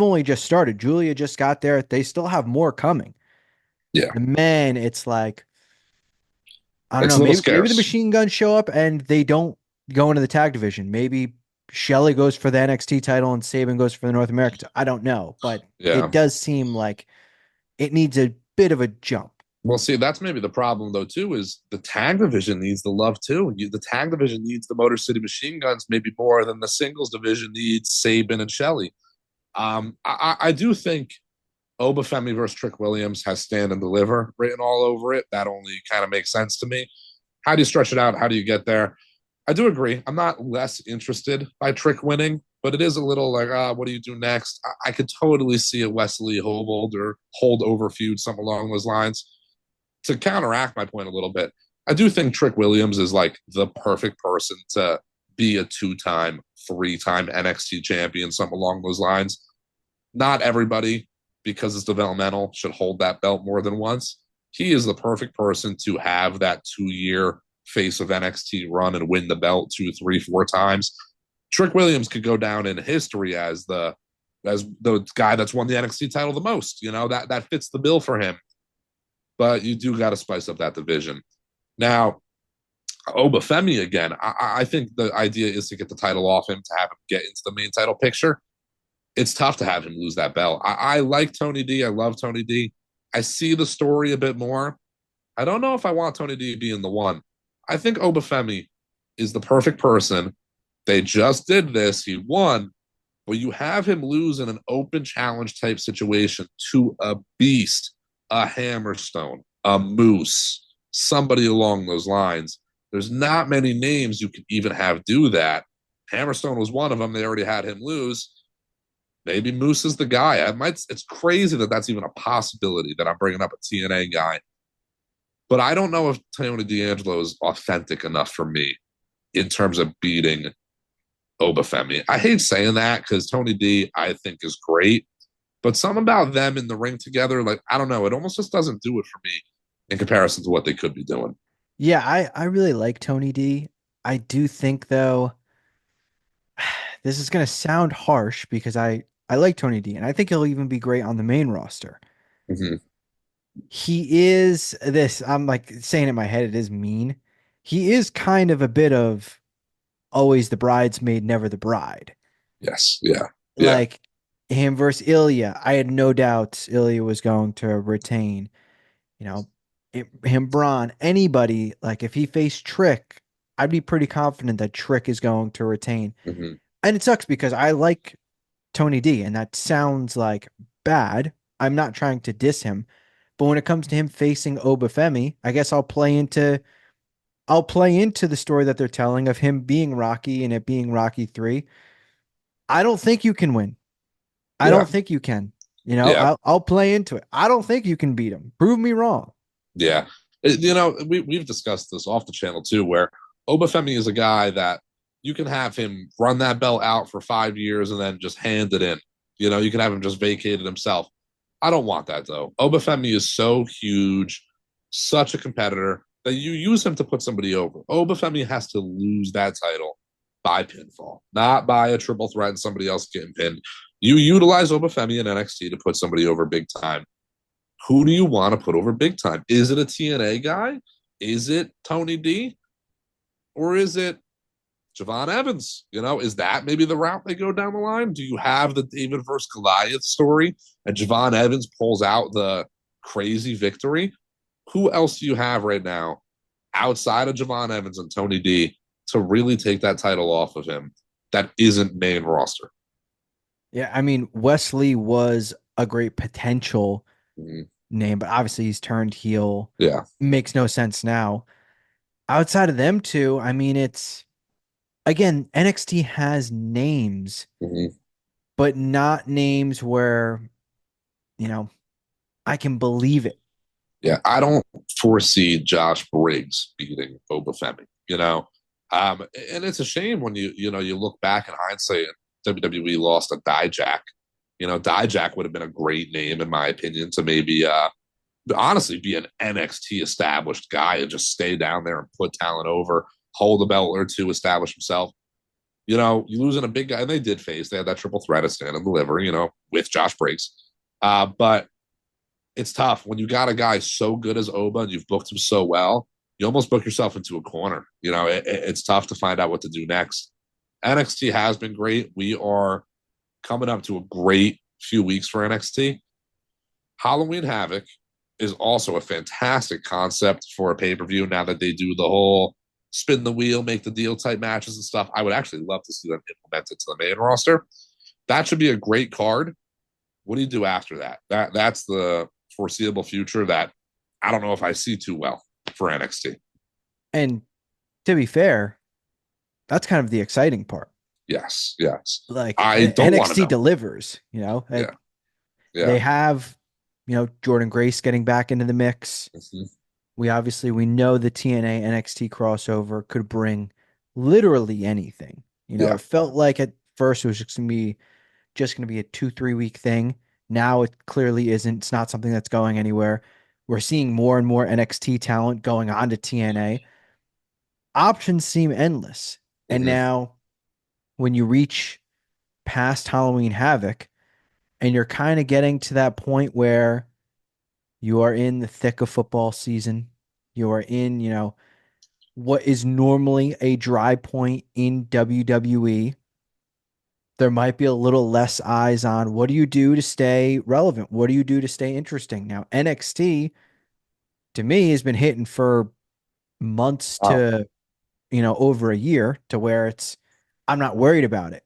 only just started. Julia just got there. They still have more coming. Yeah, The men, it's like I don't it's know. a little Maybe the scarce. machine guns show up and they don't go into the tag division. Maybe Shelley goes for the NXT title and Saban goes for the North American. I don't know, but it Yeah. does seem like it needs a bit of a jump. Well, see, that's maybe the problem though too. Is the tag division needs the love too. The tag division needs the Motor City Machine Guns maybe more than the singles division needs Saban and Shelley. I do think Obafemi versus Trick Williams has stand and deliver written all over it. That only kind of makes sense to me. How do you stretch it out? How do you get there? I do agree. I'm not less interested by Trick winning, but it is a little like, what do you do next? I could totally see a Wesley Hold or hold over feud, something along those lines. To counteract my point a little bit, I do think Trick Williams is like the perfect person to be a two-time, three-time NXT champion, something along those lines. Not everybody, because it's developmental, should hold that belt more than once. He is the perfect person to have that 2 year face of NXT run and win the belt two, three, four times. Trick Williams could go down in history as the guy that's won the NXT title the most. You know, that fits the bill for him. But you do got to spice up that division. Now, Obafemi again, I think the idea is to get the title off him to have him get into the main title picture. It's tough to have him lose that belt. I like Tony D. I love Tony D. I see the story a bit more. I don't know if I want Tony D being the one. I think Obafemi is the perfect person. They just did this. He won, but you have him lose in an open challenge type situation to a beast, a Hammerstone, a Moose, somebody along those lines. There's not many names you could even have do that. Hammerstone was one of them. They already had him lose. Maybe Moose is the guy. It's crazy that that's even a possibility that I'm bringing up a TNA guy. But I don't know if Tony D'Angelo is authentic enough for me in terms of beating Obafemi. I hate saying that because Tony D, I think, is great. But something about them in the ring together, like, I don't know, it almost just doesn't do it for me in comparison to what they could be doing. Yeah, I really like Tony D. I do think though, this is gonna sound harsh because I like Tony D and I think he'll even be great on the main roster. Mm-hmm. He is this, I'm like saying it in my head, it is mean. He is kind of a bit of always the bridesmaid, never the bride. Yes. Yeah. Yeah. Like him versus Ilya. I had no doubts Ilya was going to retain. You know, him, Braun, anybody, like if he faced Trick, I'd be pretty confident that Trick is going to retain. Mm-hmm. And it sucks because I like Tony D, and that sounds like bad. I'm not trying to diss him, but when it comes to him facing Obafemi, I guess I'll play into the story that they're telling of him being Rocky and it being Rocky 3. I don't think you can win. I Yeah, don't think you can. yeah, I'll play into it. I don't think you can beat him. Prove me wrong. yeah. We've discussed this off the channel too, where Obafemi is a guy that you can have him run that belt out for 5 years and then just hand it in. You can have him just vacate it himself. I don't want that though. Obafemi is so huge, such a competitor that you use him to put somebody over. Obafemi has to lose that title by pinfall, not by a triple threat and somebody else getting pinned. You utilize Obafemi in NXT to put somebody over big time. Who do you want to put over big time? Is it a TNA guy? Is it Tony D? Or is it Javon Evans? Is that maybe the route they go down the line? Do you have the David versus Goliath story and Javon Evans pulls out the crazy victory? Who else do you have right now outside of Javon Evans and Tony D to really take that title off of him that isn't main roster? Yeah, I mean, Wesley was a great potential Mm-hmm. name, but obviously he's turned heel. Yeah. Makes no sense now. Outside of them two, I mean, it's again, NXT has names, Mm-hmm. but not names where, you know, I can believe it. Yeah, I don't foresee Josh Briggs beating Obafemi. And it's a shame when you look back in hindsight and WWE lost a Dijak. Dijak would have been a great name in my opinion to maybe honestly be an NXT established guy and just stay down there and put talent over, hold a belt or two, establish himself. You losing a big guy, and they did face. They had that triple threat of stand and deliver, with Josh Briggs. But it's tough when you got a guy so good as Oba and you've booked him so well. You almost book yourself into a corner. It's tough to find out what to do next. NXT has been great. We are coming up to a great few weeks for NXT. Halloween Havoc is also a fantastic concept for a pay per view now that they do the whole spin the wheel, make the deal type matches and stuff. I would actually love to see them implemented to the main roster. That should be a great card. What do you do after that? That's the foreseeable future that I don't know if I see too well for NXT. And to be fair, that's kind of the exciting part. Yes, yes. Like I don't want to NXT know. delivers, Yeah, they yeah. have, Jordan Grace getting back into the mix. Mm-hmm. We know the TNA NXT crossover could bring literally anything. Yeah. It felt like at first it was just gonna be a 2-3 week thing. Now it clearly isn't. It's not something that's going anywhere. We're seeing more and more NXT talent going on to TNA. Options seem endless. And Mm-hmm. now when you reach past Halloween Havoc and you're kind of getting to that point where you are in the thick of football season, you are in, what is normally a dry point in WWE. There might be a little less eyes on what do you do to stay relevant? What do you do to stay interesting? Now, NXT to me has been hitting for months Oh, to, over a year to where I'm not worried about it.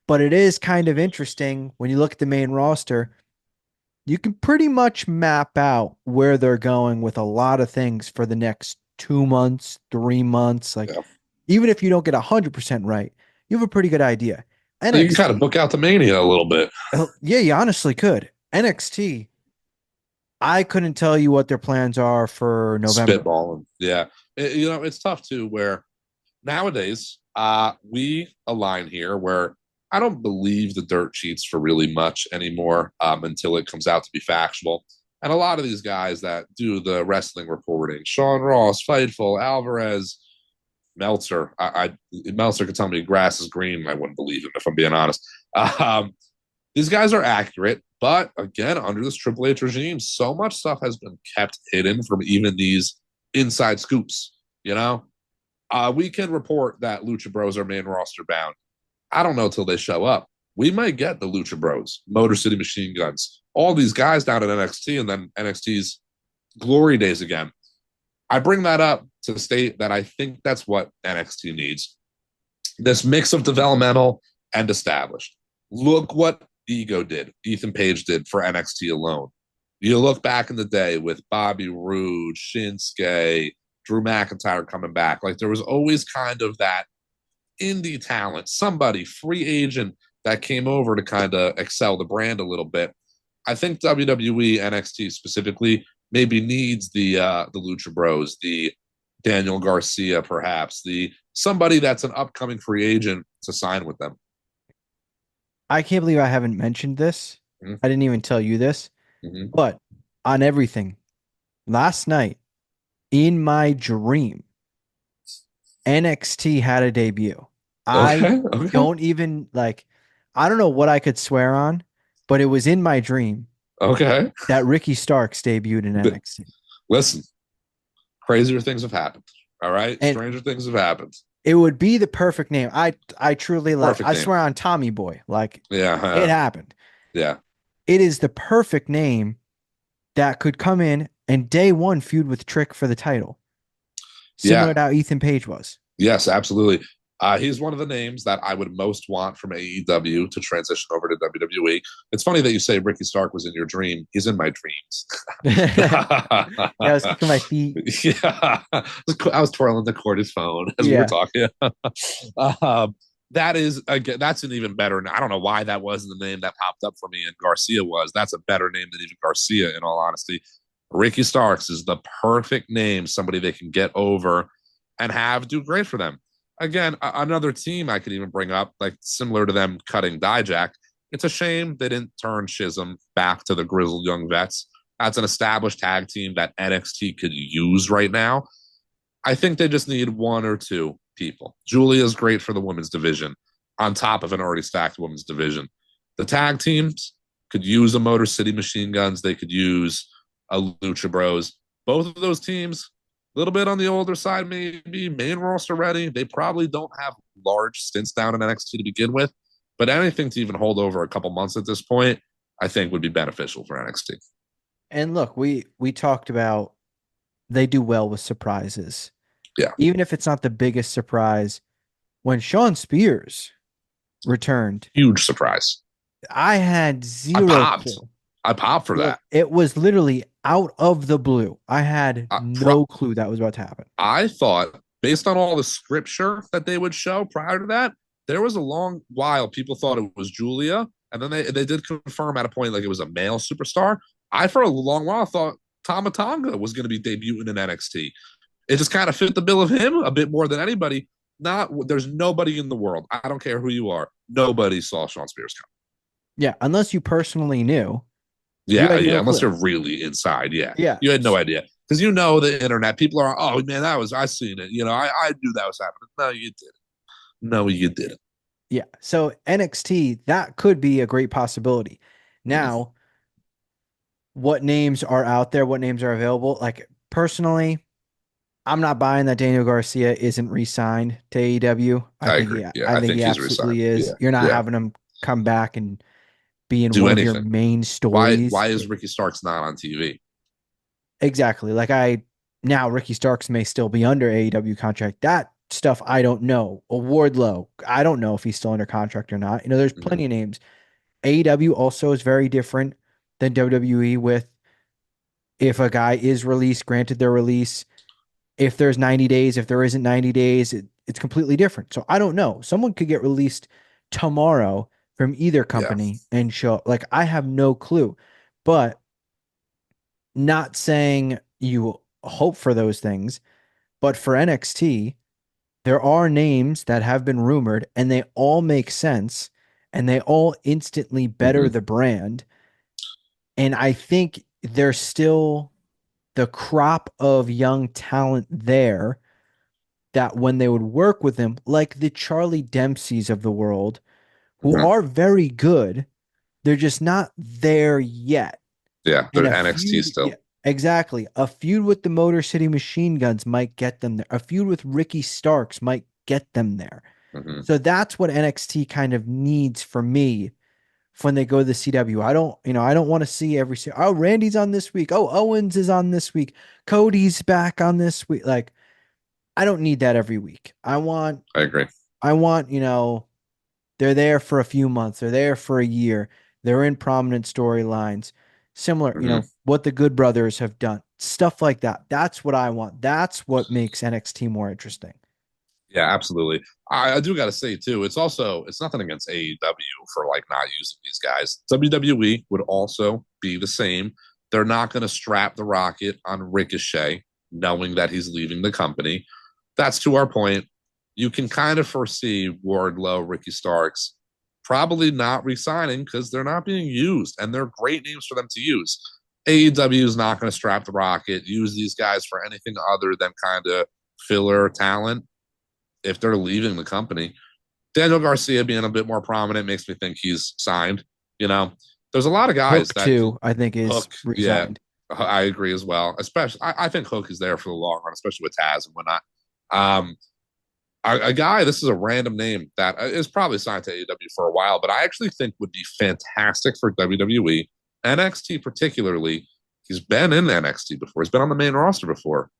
But it is kind of interesting when you look at the main roster, you can pretty much map out where they're going with a lot of things for the next 2 months, 3 months. Like, yeah. even if you don't get 100% right, you have a pretty good idea. So you can kind of NXT, book out the mania a little bit. yeah, you honestly could. NXT, I couldn't tell you what their plans are for November. Spitballing. Yeah. It's tough too, where nowadays, we align here where I don't believe the dirt sheets for really much anymore until it comes out to be factual. And a lot of these guys that do the wrestling reporting, Sean Ross, Fightful, Alvarez, Meltzer, Meltzer could tell me grass is green, and I wouldn't believe him if I'm being honest. Um, these guys are accurate, but again, under this Triple H regime, so much stuff has been kept hidden from even these inside scoops. We can report that Lucha Bros are main roster bound. I don't know till they show up. we might get the Lucha Bros, Motor City Machine Guns, all these guys down at NXT, and then NXT's glory days again. I bring that up to state that I think that's what NXT needs. This mix of developmental and established. Look what Ethan Page did for NXT alone. You look back in the day with Bobby Roode, Shinsuke, Drew McIntyre coming back. Like there was always kind of that indie talent, somebody, free agent that came over to kind of excel the brand a little bit. I think WWE NXT specifically maybe needs the Lucha Bros, the Daniel Garcia, perhaps the somebody that's an upcoming free agent to sign with them. I can't believe I haven't mentioned this. Mm-hmm. I didn't even tell you this, but on everything, last night in my dream, NXT had a debut. I don't even like, I don't know what I could swear on, but it was in my dream. Okay. That Ricky Starks debuted in NXT. Listen, crazier things have happened. All right. And stranger things have happened. It would be the perfect name. I truly like, I swear on Tommy Boy. Like, yeah, it happened. Yeah. It is the perfect name that could come in and day one feud with Trick for the title. Similar to how Ethan Page was. Yes, absolutely. He's one of the names that I would most want from AEW to transition over to WWE. It's funny that you say Ricky Stark was in your dream. He's in my dreams. I was kicking my feet. Yeah, I was twirling the corded phone as we were talking. That is, again, that's an even better. I don't know why that wasn't the name that popped up for me, and Garcia was. That's a better name than even Garcia, in all honesty. Ricky Starks is the perfect name, somebody they can get over and have do great for them. Again, another team I could even bring up, like similar to them cutting Dijak. It's a shame they didn't turn Chisholm back to the grizzled young vets. That's an established tag team that NXT could use right now. I think they just need one or two people. Julia's great for the women's division on top of an already stacked women's division. The tag teams could use a Motor City Machine Guns. They could use a Lucha Bros. Both of those teams, a little bit on the older side, maybe main roster ready. They probably don't have large stints down in NXT to begin with, but anything to even hold over a couple months at this point, I think would be beneficial for NXT. And look, we talked about they do well with surprises. Yeah. Even if it's not the biggest surprise, when Shawn Spears returned, huge surprise. I had zero clue. I popped for that. It was literally out of the blue. I had no clue that was about to happen. I thought, based on all the scripture that they would show prior to that, there was a long while people thought it was Julia, and then they did confirm at a point like it was a male superstar. I, for a long while, thought Tama Tonga was going to be debuting in NXT. It just kind of fit the bill of him a bit more than anybody. There's nobody in the world, I don't care who you are, nobody saw Shawn Spears come. Yeah, unless you personally knew. Yeah, unless you're really inside. Yeah. You had no idea. Because the internet, people are, oh man, I seen it. I knew that was happening. No, you didn't. Yeah. So NXT, that could be a great possibility. Now, what names are out there? What names are available? Like, personally, I'm not buying that Daniel Garcia isn't re-signed to AEW. I think he absolutely is. You're not having him come back and be in one of your main stories. Why is Ricky Starks not on TV? Exactly. Now Ricky Starks may still be under AEW contract. That stuff I don't know. Wardlow, I don't know if he's still under contract or not. There's plenty of names. AEW also is very different than WWE with if a guy is released, granted their release, if there's 90 days, if there isn't 90 days, it's completely different. So I don't know. Someone could get released tomorrow from either company and show, I have no clue, but not saying you hope for those things, but for NXT, there are names that have been rumored and they all make sense and they all instantly better the brand. And I think there's still the crop of young talent there that when they would work with him, like the Charlie Dempseys of the world, who are very good, they're just not there yet. Yeah, they're NXT still. Yeah, exactly. A feud with the Motor City Machine Guns might get them there. A feud with Ricky Starks might get them there. Hmm. So that's what NXT kind of needs for me when they go to the CW. I don't want to see oh, Randy's on this week. Oh, Owens is on this week. Cody's back on this week. Like, I don't need that every week. I agree. I want, they're there for a few months. They're there for a year. They're in prominent storylines. Similar, Hmm. what the Good Brothers have done. Stuff like that. That's what I want. That's what makes NXT more interesting. Yeah, absolutely. I do got to say too, it's nothing against AEW for like not using these guys. WWE would also be the same. They're not going to strap the rocket on Ricochet, knowing that he's leaving the company. That's to our point. You can kind of foresee Wardlow, Ricky Starks probably not resigning because they're not being used, and they're great names for them to use. AEW is not going to strap the rocket, use these guys for anything other than kind of filler talent if they're leaving the company. Daniel Garcia being a bit more prominent makes me think he's signed. You know, there's a lot of guys Hook that can too, I think, is Hook. Yeah, resigned. I agree as well. Especially, I think Hook is there for the long run, especially with Taz and whatnot. Um, a guy, this is a random name that is probably signed to AEW for a while, but I actually think would be fantastic for WWE, NXT particularly. He's been in NXT before. He's been on the main roster before,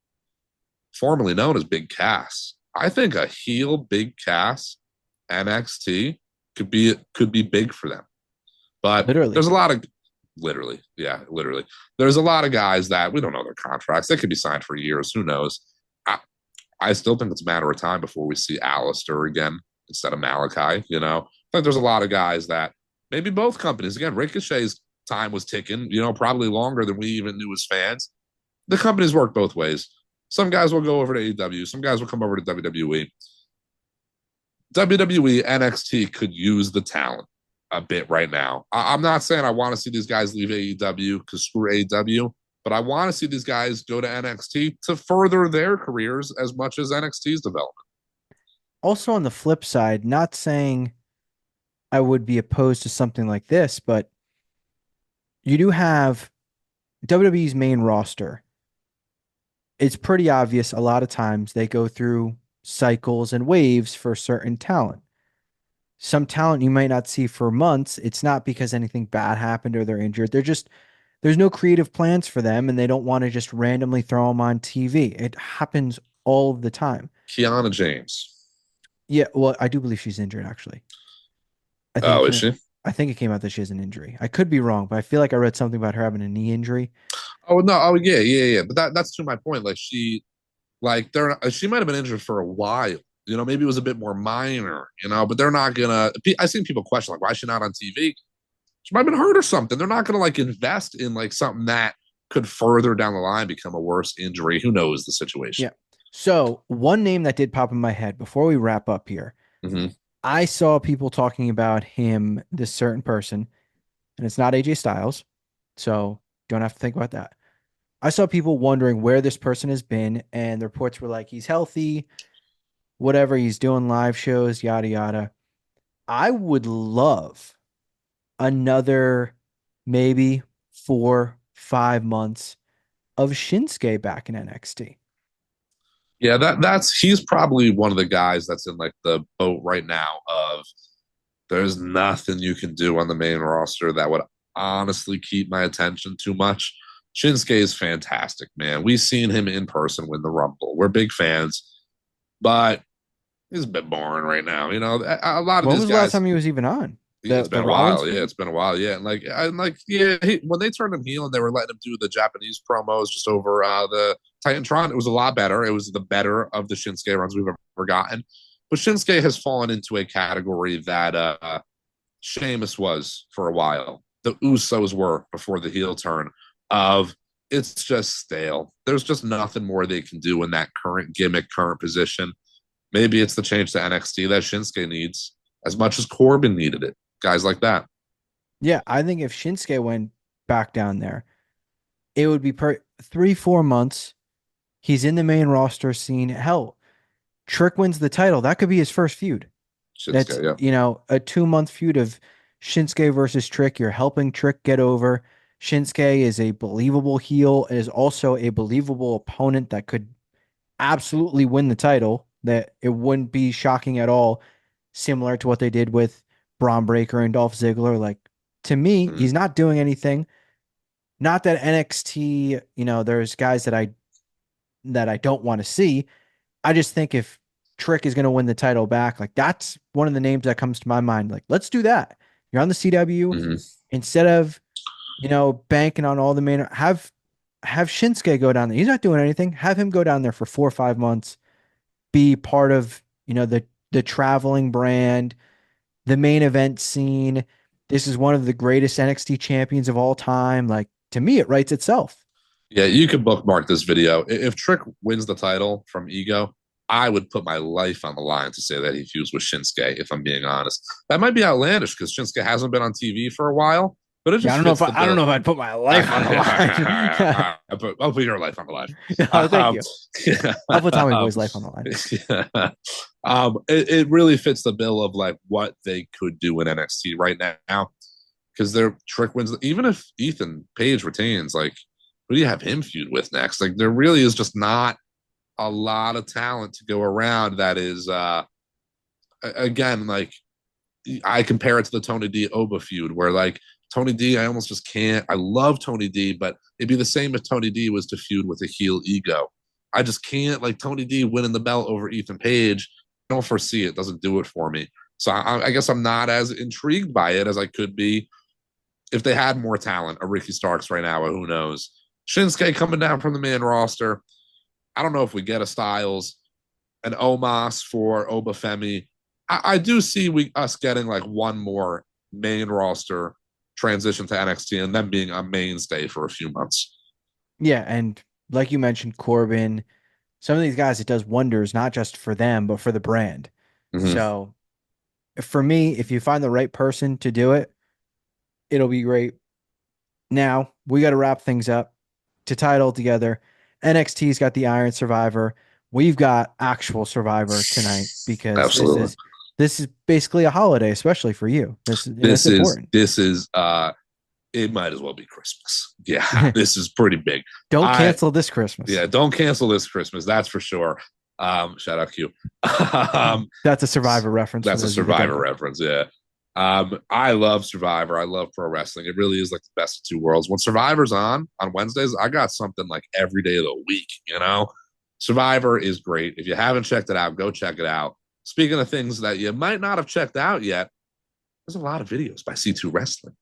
formerly known as Big Cass. I think a heel Big Cass NXT could be big for them. But Literally. there's a lot of literally, yeah, literally. There's a lot of guys that we don't know their contracts. They could be signed for years. Who knows? I, I still think it's a matter of time before we see Alistair again instead of Malachi. I think there's a lot of guys that maybe both companies again. Ricochet's time was ticking. Probably longer than we even knew as fans. The companies work both ways. Some guys will go over to AEW. Some guys will come over to WWE. WWE NXT could use the talent a bit right now. I'm not saying I want to see these guys leave AEW because screw AEW, but I want to see these guys go to NXT to further their careers as much as NXT's development. Also, on the flip side, not saying I would be opposed to something like this, but you do have WWE's main roster. It's pretty obvious a lot of times they go through cycles and waves for certain talent. Some talent you might not see for months. It's not because anything bad happened or they're injured. There's no creative plans for them and they don't want to just randomly throw them on TV. It happens all of the time. Kiana James. Yeah, well, I do believe she's injured actually. I think it Oh, is came she? I think it came out that she has an injury. I could be wrong, but I feel like I read something about her having a knee injury. Oh no. Oh yeah, yeah, yeah. But that's to my point. She might have been injured for a while. Maybe it was a bit more minor. But they're not gonna. I've seen people question like, why is she not on TV? She might have been hurt or something. They're not gonna like invest in like something that could further down the line become a worse injury. Who knows the situation? Yeah. So, one name that did pop in my head before we wrap up here. Mm-hmm. I saw people talking about him, this certain person, and it's not AJ Styles. So, don't have to think about that. I saw people wondering where this person has been, and the reports were like he's healthy, whatever, he's doing live shows, yada yada. I would love another maybe 4, 5 months of Shinsuke back in NXT. Yeah, that's he's probably one of the guys that's in like the boat right now of there's nothing you can do on the main roster that would honestly keep my attention too much. Shinsuke is fantastic, man. We've seen him in person win the Rumble. We're big fans, but he's a bit boring right now. A lot of When these was the last guys. time he was even on It's the been a Rollins while. Yeah, feud? it's been a while. Yeah, yeah, when they turned him heel and they were letting him do the Japanese promos just over the Titantron, it was a lot better. It was the better of the Shinsuke runs we've ever gotten. But Shinsuke has fallen into a category that Sheamus was for a while. The Usos were before the heel turn. Of it's just stale. There's just nothing more they can do in that current gimmick, current position. Maybe it's the change to NXT that Shinsuke needs as much as Corbin needed it. Guys like that. Yeah, I think if Shinsuke went back down there, it would be 3, 4 months. He's in the main roster scene. Hell, Trick wins the title. That could be his first feud. That's, Shinsuke, yeah. a 2 month feud of Shinsuke versus Trick. You're helping Trick get over. Shinsuke is a believable heel, is also a believable opponent that could absolutely win the title. That it wouldn't be shocking at all similar to what they did with Braun Breaker and Dolph Ziggler. Like, to me, Mhm. he's not doing anything. Not that NXT, there's guys that I don't want to see. I just think if Trick is going to win the title back, like that's one of the names that comes to my mind. Like, let's do that. You're on the CW Mhm. instead of, banking on all the main. Have Shinsuke go down there. He's not doing anything. Have him go down there for 4 or 5 months, be part of, the traveling brand, the main event scene. This is one of the greatest NXT champions of all time. Like, to me, it writes itself. Yeah, you could bookmark this video. If Trick wins the title from Ego, I would put my life on the line to say that he fused with Shinsuke, if I'm being honest. That might be outlandish because Shinsuke hasn't been on TV for a while, but it Yeah, just fits the I don't know bill. if I'd put my All life on the line. right, I'll put your life on the line. No, thank Um, you. I'll put Tommy Boy's life on the line. yeah. It really fits the bill of like what they could do in NXT right now because their Trick wins. Even if Ethan Page retains, like who do you have him feud with next? Like there really is just not a lot of talent to go around. That is again like I compare it to the Tony D Oba feud where like Tony D, I almost just can't. I love Tony D, but it'd be the same if Tony D was to feud with a heel Ego. I just can't like Tony D winning the belt over Ethan Page. I don't foresee it. Doesn't do it for me. So I guess I'm not as intrigued by it as I could be if they had more talent. A Ricky Starks right now, who knows? Shinsuke coming down from the main roster. I don't know if we get a Styles, an Omos for Obafemi. I do see us getting like one more main roster transition to NXT and then being a mainstay for a few months. Yeah, and like you mentioned, Corbin, some of these guys, it does wonders, not just for them, but for the brand. Mm-hmm. So for me, if you find the right person to do it, it'll be great. Now we got to wrap things up to tie it all together. NXT's got the Iron Survivor. We've got actual Survivor tonight because this Absolutely. is this is basically a holiday, especially for you. It's important. This is it might as well be Christmas. Yeah, this is pretty big. Don't I cancel this Christmas. Yeah, don't cancel this Christmas. That's for sure. Shout out Q. That's a Survivor reference for That's a those of you that don't Survivor know. reference. Yeah. I love Survivor. I love pro wrestling. It really is like the best of two worlds. When Survivor's on Wednesdays, I got something like every day of the week. Survivor is great. If you haven't checked it out, go check it out. Speaking of things that you might not have checked out yet, there's a lot of videos by C2 Wrestling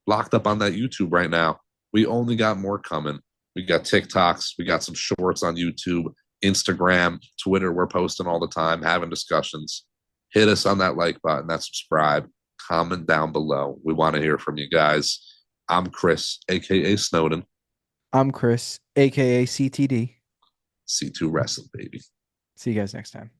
locked up on that YouTube right now. We only got more coming. We got TikToks. We got some shorts on YouTube, Instagram, Twitter. We're posting all the time, having discussions. Hit us on that like button, that subscribe, comment down below. We want to hear from you guys. I'm Chris, aka Snowden. I'm Chris, aka CTD. C2 Wrestling, baby. See you guys next time.